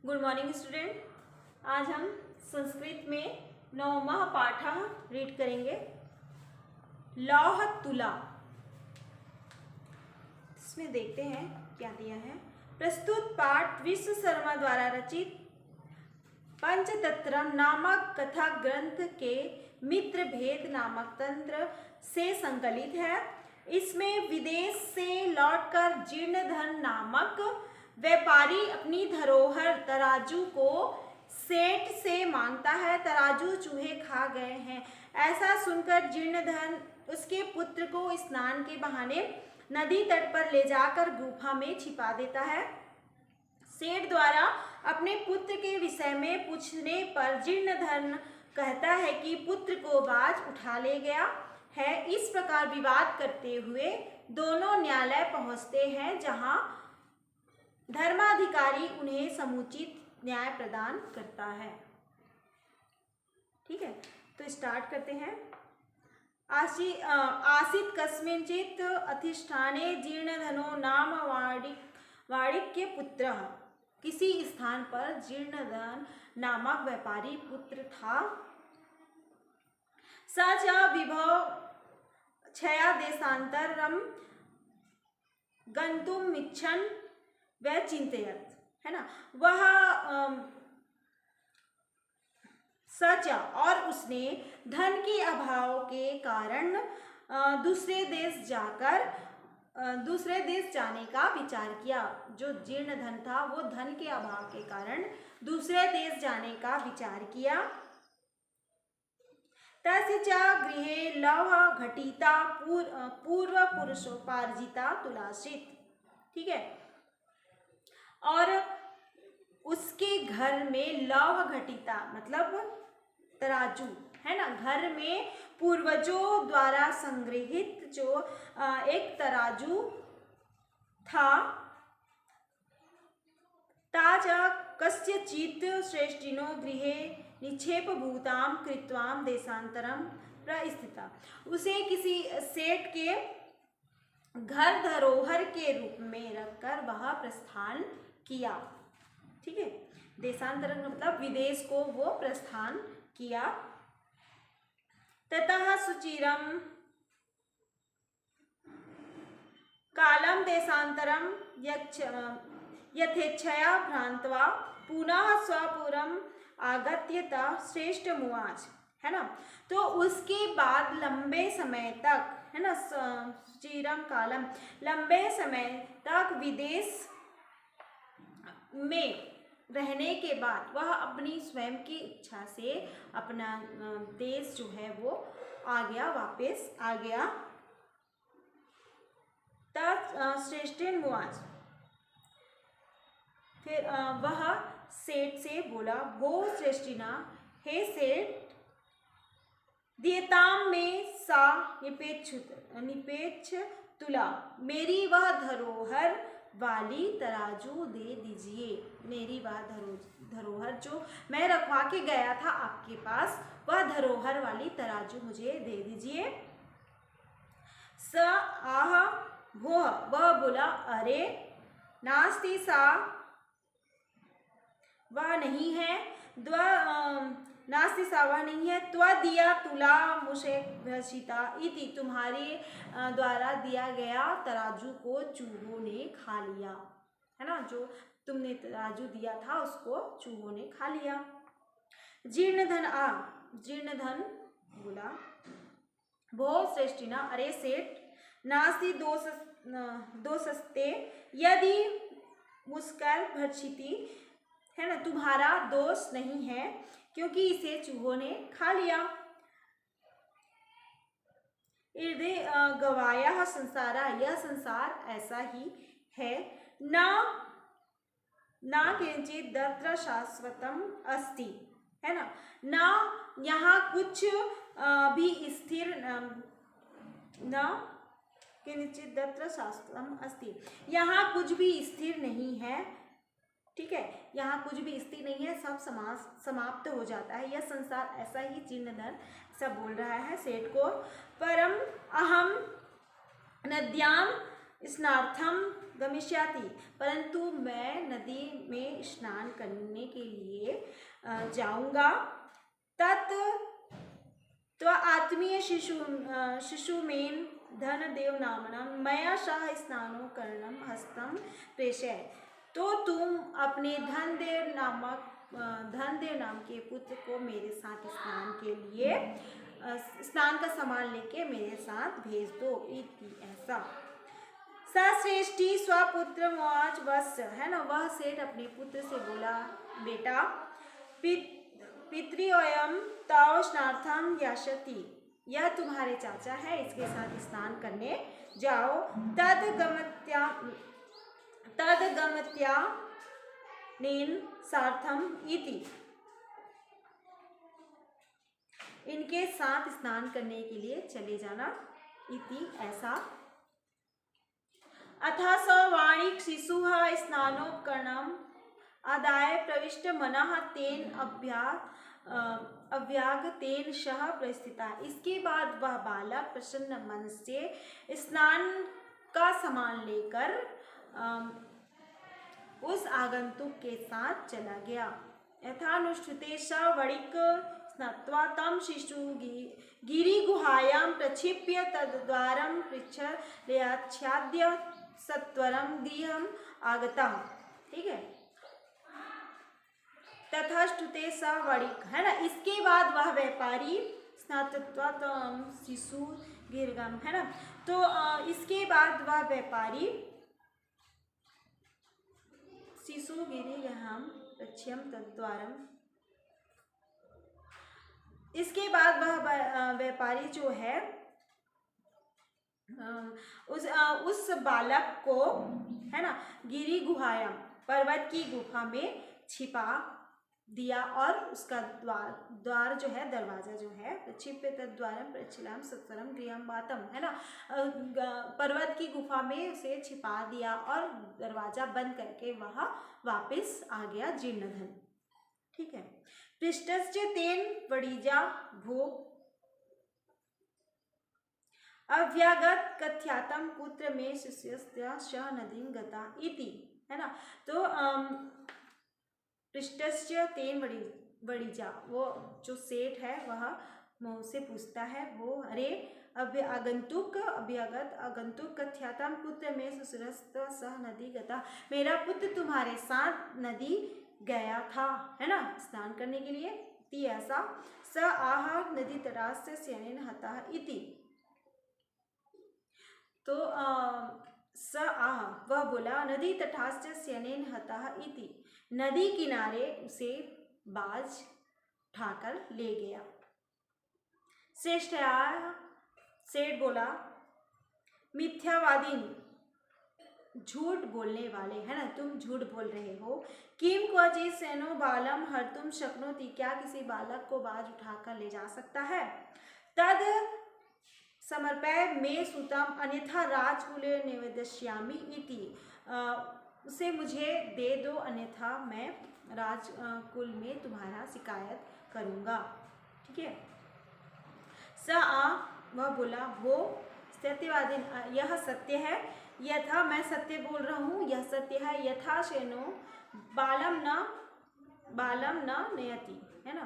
Good morning student. आज हम संस्कृत में 9वां पाठ रीड करेंगे। लौह तुला। इसमें देखते हैं क्या दिया है। प्रस्तुत पाठ विश्व शर्मा द्वारा रचित पंचतंत्र नामक कथा ग्रंथ के मित्र भेद नामक तंत्र से संकलित है। इसमें विदेश से लौटकर जीर्णधन नामक व्यापारी अपनी धरोहर तराजू को सेठ से मांगता है। तराजू चूहे खा गए हैं। ऐसा सुनकर जीर्णधन उसके पुत्र को स्नान के बहाने नदी तट पर ले जाकर गुफा में छिपा देता है। सेठ द्वारा अपने पुत्र के विषय में पूछने पर जीर्णधन कहता है कि पुत्र को बाज उठा ले गया है। इस प्रकार विवाद करते हुए दोनों न्यायालय पहुंचते हैं, जहां धर्माधिकारी उन्हें समुचित न्याय प्रदान करता है। ठीक है, तो स्टार्ट करते हैं। आसीत कस्मिंचित् अधिष्ठाने जीर्णधनो नाम वाणिक्य पुत्र। किसी स्थान पर जीर्णधन नामक व्यापारी पुत्र था। स च विभव क्षया देशांतरम गन्तुमिच्छन् वह चिंतयत, है ना। वह सच और उसने धन के अभाव के कारण दूसरे देश जाने का विचार किया। जो जीर्ण धन था वो धन के अभाव के कारण दूसरे देश जाने का विचार किया। तस्य च गृहे लौह घटिता पूर्व पुरुषोपार्जिता तुलासित। ठीक है, और उसके घर में लौह घटिता मतलब तराजू, है ना। घर में पूर्वजों द्वारा संग्रहित जो एक तराजू था। ताज कस्यचित् श्रेष्ठिनो गृहे निक्षेप भूताम कृत्वाम देशांतरम प्रस्थिता। उसे किसी सेठ के घर धरोहर के रूप में रखकर वह प्रस्थान किया। ठीक है, देशांतरण मतलब विदेश को वो प्रस्थान किया। ततः सुचिरम कालम देशांतरम यथेच्छया भ्रांत्वा पुनः स्वपुरम आगत्यता श्रेष्ठ मुआज, है ना। तो उसके बाद लंबे समय तक, है ना, सुचिरम कालम लंबे समय तक विदेश में रहने के बाद वह अपनी स्वयं की इच्छा से अपना देश जो है वो वापस आ गया। तब श्रेष्ठ मुआज फिर वह सेठ से बोला, भो श्रेष्ठिना, हे सेठ, दियताम में सा निपेक्ष तुला, मेरी वह धरोहर वाली तराजू दे दीजिए। मेरी वह धरोहर जो मैं रखवा के गया था आपके पास, वह धरोहर वाली तराजू मुझे दे दीजिए। स आह भोह, वह बोला, अरे नास्ति सा, वह नहीं है। नास्ति सा, वह नहीं है। त्वदीया तुला मुझे भसिता इति, तुम्हारे द्वारा दिया गया तराजू को चूहों ने खा लिया, है ना। जो तुमने तराजू दिया था उसको चूहों ने खा लिया। जीर्णधन बोला, भो श्रेष्ठिना, अरे सेठ, नास्ति दोषस्ते यदि मुस्कर भक्षिति, है ना, तुम्हारा दोष नहीं है क्योंकि इसे चूहों ने खा लिया। हृदय गवाया संसारा, यह संसार ऐसा ही है। ना किंचित दत्र शाश्वतम अस्ति, है ना। ना यहाँ कुछ भी स्थिर, न किंचित दत्र शाश्वतम अस्ति, यहाँ कुछ भी स्थिर नहीं है। ठीक है, यहाँ कुछ भी स्थिर नहीं है, सब समाप्त हो जाता है। यह संसार ऐसा ही, जीर्णधन सब बोल रहा है सेठ को। परम अहम नद्याम स्नार्थम गमिष्याति, परंतु मैं नदी में स्नान करने के लिए जाऊंगा। तत् आत्मीय शिशुमेन धनदेव नामना मया सह स्नानो करणम हस्तम प्रेषय। तो तुम अपने धनदेव नाम के पुत्र को मेरे साथ स्नान के लिए स्नान का सामान लेके मेरे साथ भेज दो। इति ऐसा। सश्रेष्ठी स्वपुत्र मुआच वत्स, है ना, वह सेठ अपने पुत्र से बोला, बेटा पितृयोयम तव स्नार्थम याशति, यह तुम्हारे चाचा है, इसके साथ स्नान करने जाओ। तदगमत्या नेन सार्थम इति, इनके साथ स्नान करने के लिए चले जाना। इति ऐसा। अथा स वाणिक शिशुः स्नानोपकरणम् आदाय प्रविष्ट मनः तेन अव्यागतेन सह प्रस्थिता। इसके बाद वह बालक प्रसन्न मन से स्नान का सामान लेकर उस आगंतुक के साथ चला गया। यथानुष्ठिते स वणिक स्नात्वा तं शिशु गिरिगुहायां प्रक्षिप्य तद्द्वारं पृच्छलयाच्छाद्य सत्वरं गृहम् आगतः। ठीक है, तथाष्टुते स वणिक, है ना। इसके बाद वह व्यापारी स्नात्वा तं शिशु गिरगम, है ना। तो इसके बाद वह व्यापारी शिशु गिरिगहम प्रच्छ्यम तद्द्वारम, इसके बाद वह व्यापारी जो है उस बालक को, है ना, गिरी गुहाया, पर्वत की गुफा में छिपा दिया और उसका द्वार जो है, दरवाजा जो है, प्रक्षिप्य तद्द्वारम प्रच्छिलाम सत्वरम गृहम वातम, है ना, पर्वत की गुफा में उसे छिपा दिया और दरवाजा बंद करके वह वापस आ गया जीर्णधन। ठीक है। पृष्ठस्य तेन वणिजा भो अव्यागत कथ्यातम पुत्र में शिष्यस्य स नदीं गता इति, है ना। तो पृष्ठस्य तेन वणिजा, वो जो सेठ है वह मुझसे पूछता है, वो अरे अभ्यागत आगंतुक कथ्यातम पुत्र में शिष्यस्य सह नदी गता, मेरा पुत्र तुम्हारे साथ नदी गया था, है ना, स्नान करने के लिए। ती ऐसा। स आह नदी तटास्य स्यनेन हतः इति, तो स आह, वह बोला, नदी तटास्य स्यनेन हतः इति, नदी किनारे उसे बाज उठाकर ले गया। श्रेष्ठया, सेठ बोला, मिथ्यावादीन, झूठ बोलने वाले, है ना, तुम झूठ बोल रहे हो। किम क्वचित सेनो बालम हर्तुम शक्नोति, क्या किसी बालक को बाज उठाकर ले जा सकता है। तद समर्पय मे सुतम अन्यथा राजकुले निवेदस्यामि इति, उसे मुझे दे दो, अन्यथा मैं राजकुल में तुम्हारा शिकायत करूँगा। ठीक है। स आ, वह बोला, वो सत्यवादी, यह सत्य है, यथा मैं सत्य बोल रहा हूँ, यह सत्य है। यथा शेनो बालम न नयति, है ना,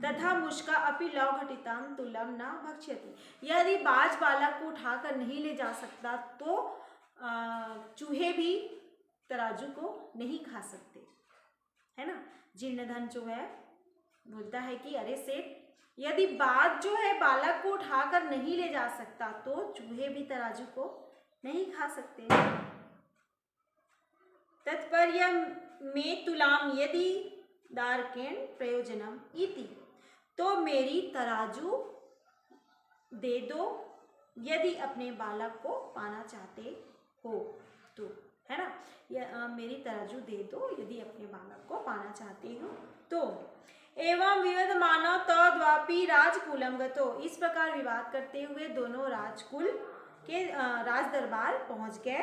तथा मुष्का अपि लौघटिताम तुलम न भक्ष्यति, यदि बाज बालक को उठाकर नहीं ले जा सकता तो चूहे भी तराजू को नहीं खा सकते, है ना। जीर्णधन जो है बोलता है कि अरे सेठ, यदि बाज जो है बालक को उठाकर नहीं ले जा सकता तो चूहे भी तराजू को नहीं खा सकते। तत्पर्य में तुलाम यदि दारकेण प्रयोजनम इति, तो मेरी तराजू दे दो यदि अपने बालक को पाना चाहते हो तो, है ना, मेरी तराजू दे दो यदि अपने बालक को पाना चाहते हो तो। एवं विवदमान तद्वापि राजकुलम गतो, इस प्रकार विवाद करते हुए दोनों राजकुल के राज दरबार पहुंच गए।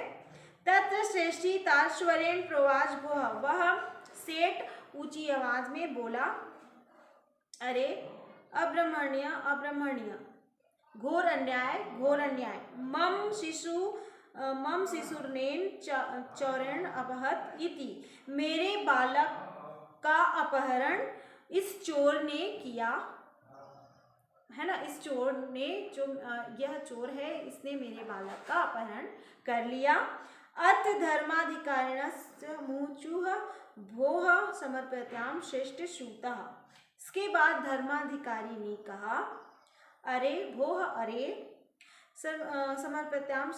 तत्र श्रेष्ठी ताश्वरेण प्रवाज भोह, वह सेठ ऊंची आवाज में बोला, अरे अब्रह्मण्य, घोर अन्याय, घोर अन्याय। मम शिशुर्नेन चौरेण अपहत इति, मेरे बालक का अपहरण इस चोर ने किया, है ना। इस चोर ने, जो यह चोर है, इसने मेरे बालक का अपहरण कर लिया। अथ धर्माधिकारिणस्य मुचुः भोः समर्पयाम श्रेष्ठ श्रुतः। इसके बाद धर्माधिकारी ने कहा, अरे भोः, अरे समर्पयाम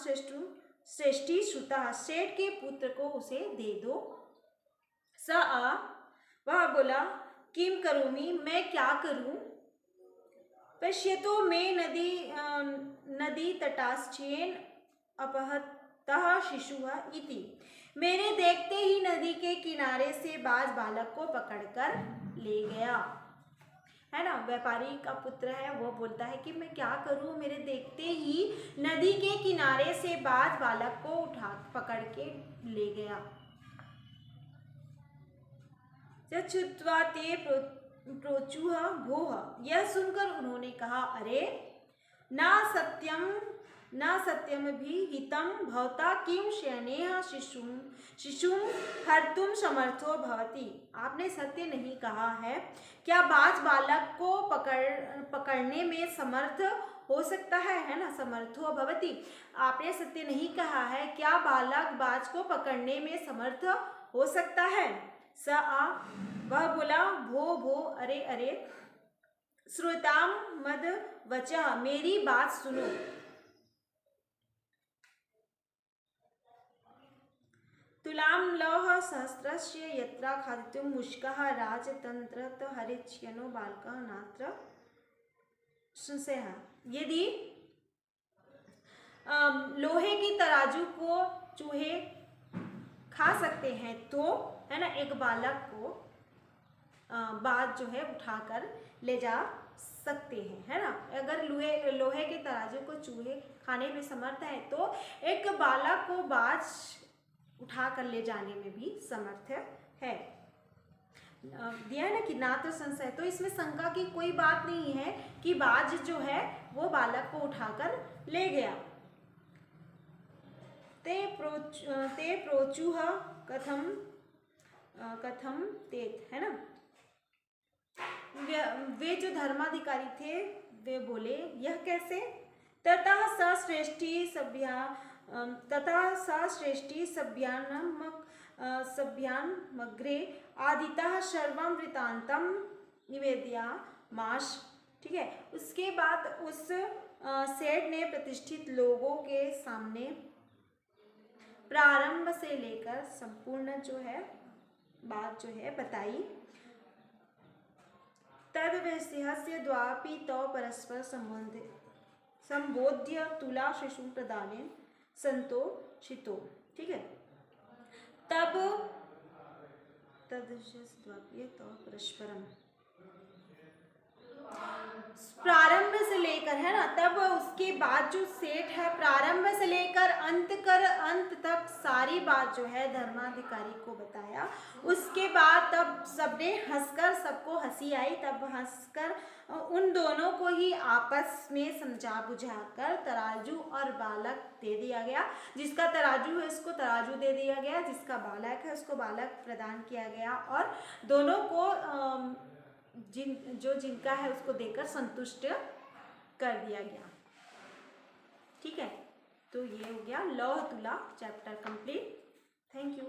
श्रेष्ठी श्रुतः, सेठ के पुत्र को उसे दे दो। स आ, वह बोला, किम करोमि, मैं क्या करूं। पश्यतो मे नदी तटाश्चेन अपहतः शिशुः इति, मेरे देखते ही नदी के किनारे से बाज बालक को पकड़कर ले गया, है ना। व्यापारी का पुत्र है, वो बोलता है कि मैं क्या करूं, मेरे देखते ही नदी के किनारे से बाज बालक को पकड़ के ले गया। चुत्वा ते प्रोचुः भोः, यह सुनकर उन्होंने कहा, अरे न सत्यम भी हितम भवता किम शयनेह शिशुम हर्तुम समर्थो भवति, आपने सत्य नहीं कहा है, क्या बाज बालक को पकड़ने में समर्थ हो सकता है ना। समर्थो भवति, आपने सत्य नहीं कहा है, क्या बालक बाज को पकड़ने में समर्थ हो सकता है। स आ, वह बोला, भो भो, अरे अरे, श्रोताम मद वचः, मेरी बात सुनो। तुलाम लौह सहस्रस्य यत्रा खादितुं मुष्कः राजतंत्रत हरिच्यनो बालकः नात्र संशयः। यदि लोहे की तराजू को चूहे खा सकते हैं तो, है ना, एक बालक को बाज जो है उठाकर ले जा सकते हैं, है ना। अगर लोहे के तराजू को चूहे खाने में समर्थ है तो एक बालक को बाज उठा कर ले जाने में भी समर्थ है। दिया है ना कि ना तो संशय, तो इसमें शंका की कोई बात नहीं है कि बाज जो है वो बालक को उठाकर ले गया। ते प्रोचुः कथम तेत, है ना। वे जो धर्माधिकारी थे वे बोले, यह कैसे। ततः स श्रेष्ठी सभ्यान्मग्रे आदितः सर्वं वृत्तान्तं निवेदयामास, ठीक है। उसके बाद उस सेठ ने प्रतिष्ठित लोगों के सामने प्रारंभ से लेकर संपूर्ण जो है बात जो है बताई। तद्विषयस्य द्वापि तौ परस्पर संबोध्य तुला शिशु प्रदानेन संतोषितो, ठीक है। तब तद्विषयस्य द्वापि तौ परस्परम, प्रारंभ से लेकर, है ना, तब उसके बाद जो सेठ है प्रारंभ से लेकर अंत तक सारी बात जो है धर्माधिकारी को बताया। उसके बाद तब सबने हंसकर, सबको हंसी आई, तब हंसकर उन दोनों को ही आपस में समझा बुझाकर तराजू और बालक दे दिया गया। जिसका तराजू है उसको तराजू दे दिया गया, जिसका बालक है उसको बालक प्रदान किया गया, और दोनों को जिनका है उसको देकर संतुष्ट कर दिया गया, ठीक है। तो ये हो गया लौह तुला चैप्टर कंप्लीट। Thank you.